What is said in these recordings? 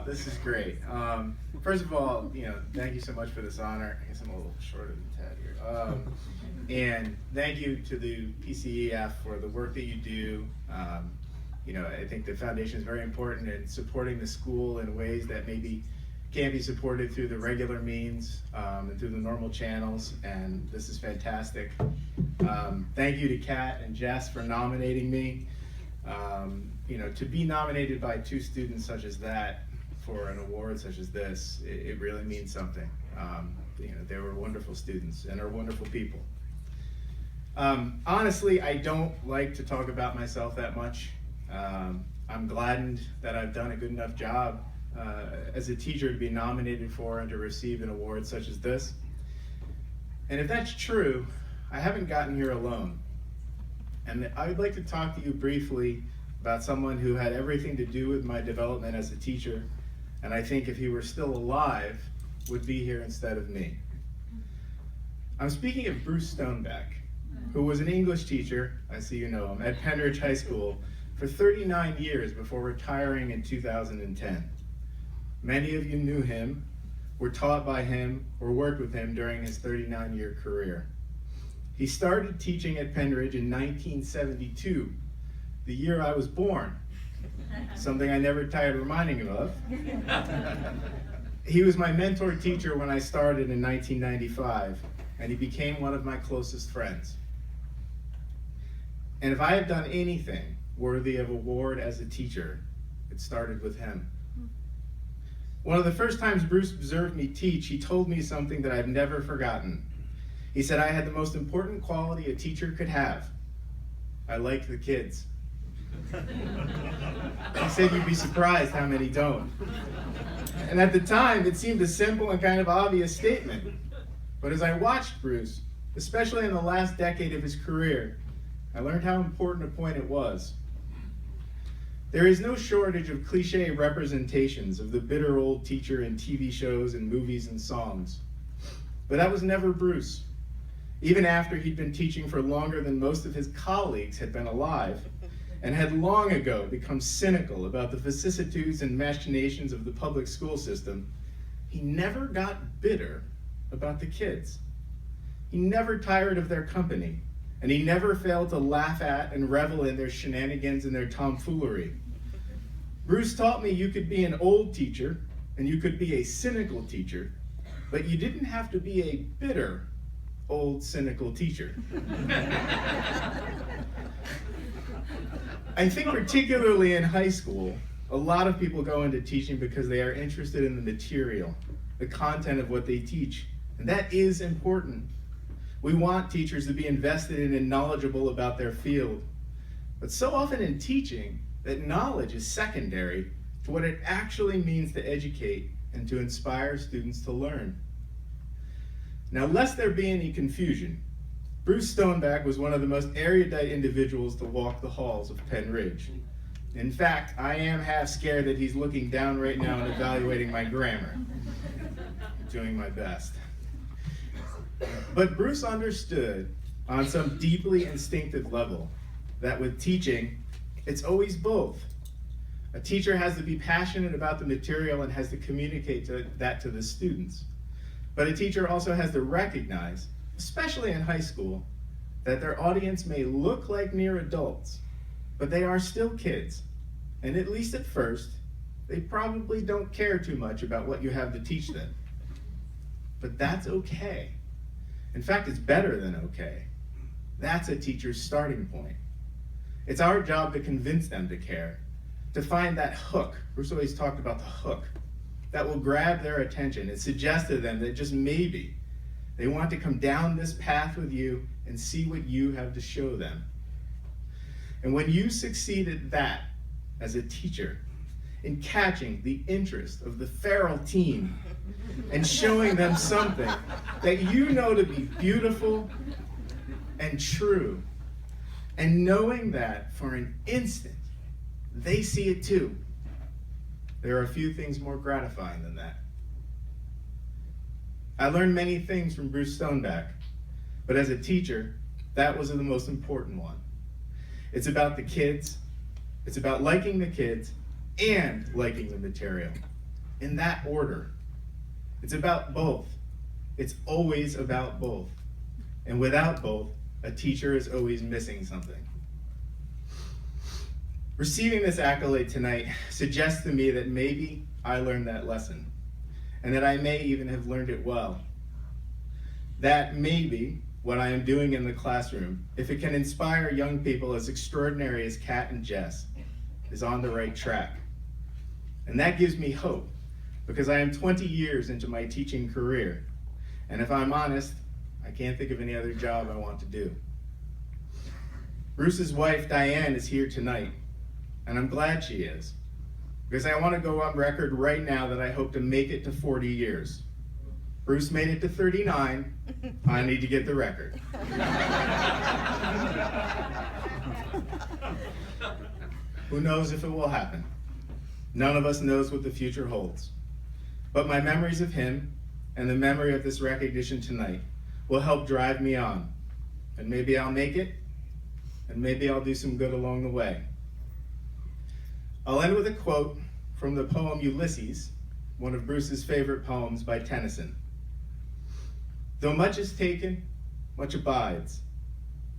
this is great. First of all, thank you so much for this honor. I guess I'm a little shorter than Ted here. And thank you to the PCEF for the work that you do. I think the foundation is very important in supporting the school in ways that maybe can't be supported through the regular means and through the normal channels, and this is fantastic. Thank you to Kat and Jess for nominating me. To be nominated by two students such as that for an award such as this, it really means something. They were wonderful students and are wonderful people. Honestly, I don't like to talk about myself that much. I'm gladdened that I've done a good enough job as a teacher to be nominated for and to receive an award such as this. And if that's true, I haven't gotten here alone. And I would like to talk to you briefly about someone who had everything to do with my development as a teacher, and I think if he were still alive, would be here instead of me. I'm speaking of Bruce Stoneback, who was an English teacher, I see you know him, at Pennridge High School for 39 years before retiring in 2010. Many of you knew him, were taught by him, or worked with him during his 39-year career. He started teaching at Pennridge in 1972, the year I was born, something I never tired reminding him of. He was my mentor teacher when I started in 1995, and he became one of my closest friends. And if I have done anything worthy of award as a teacher, it started with him. One of the first times Bruce observed me teach, he told me something that I've never forgotten. He said I had the most important quality a teacher could have. I liked the kids. He said you'd be surprised how many don't. And at the time, it seemed a simple and kind of obvious statement. But as I watched Bruce, especially in the last decade of his career, I learned how important a point it was. There is no shortage of cliche representations of the bitter old teacher in TV shows and movies and songs. But that was never Bruce. Even after he'd been teaching for longer than most of his colleagues had been alive, and had long ago become cynical about the vicissitudes and machinations of the public school system, he never got bitter about the kids. He never tired of their company, and he never failed to laugh at and revel in their shenanigans and their tomfoolery. Bruce taught me you could be an old teacher, and you could be a cynical teacher, but you didn't have to be a bitter, old, cynical teacher. I think particularly in high school, a lot of people go into teaching because they are interested in the material, the content of what they teach, and that is important. We want teachers to be invested in and knowledgeable about their field, but so often in teaching, that knowledge is secondary to what it actually means to educate and to inspire students to learn. Now, lest there be any confusion, Bruce Stoneback was one of the most erudite individuals to walk the halls of Pennridge. In fact, I am half scared that he's looking down right now and evaluating my grammar. I'm doing my best. But Bruce understood on some deeply instinctive level that with teaching, it's always both. A teacher has to be passionate about the material and has to communicate that to the students. But a teacher also has to recognize, especially in high school, that their audience may look like near adults, but they are still kids. And at least at first, they probably don't care too much about what you have to teach them. But that's okay. In fact, it's better than okay. That's a teacher's starting point. It's our job to convince them to care, to find that hook. Bruce always talked about the hook that will grab their attention and suggest to them that just maybe they want to come down this path with you and see what you have to show them. And when you succeed at that as a teacher, in catching the interest of the feral teen and showing them something that you know to be beautiful and true, and knowing that for an instant they see it too, there are a few things more gratifying than that. I learned many things from Bruce Stoneback, but as a teacher, that was the most important one. It's about the kids, it's about liking the kids and liking the material. in that order. It's about both. It's always about both. And without both, a teacher is always missing something. Receiving this accolade tonight suggests to me that maybe I learned that lesson, and that I may even have learned it well. That maybe what I am doing in the classroom, if it can inspire young people as extraordinary as Kat and Jess, is on the right track. And that gives me hope, because I am 20 years into my teaching career, and if I'm honest, I can't think of any other job I want to do. Bruce's wife, Diane, is here tonight, and I'm glad she is, because I want to go on record right now that I hope to make it to 40 years. Bruce made it to 39, I need to get the record. Who knows if it will happen? None of us knows what the future holds. But my memories of him and the memory of this recognition tonight will help drive me on. And maybe I'll make it, and maybe I'll do some good along the way. I'll end with a quote from the poem Ulysses, one of Bruce's favorite poems by Tennyson. Though much is taken, much abides.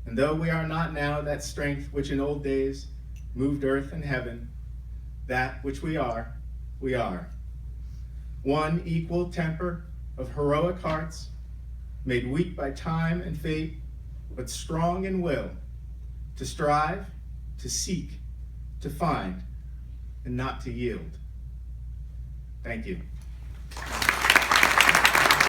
And though we are not now that strength which in old days moved earth and heaven, that which we are, we are. One equal temper of heroic hearts, made weak by time and fate, but strong in will, to strive, to seek, to find, and not to yield. Thank you.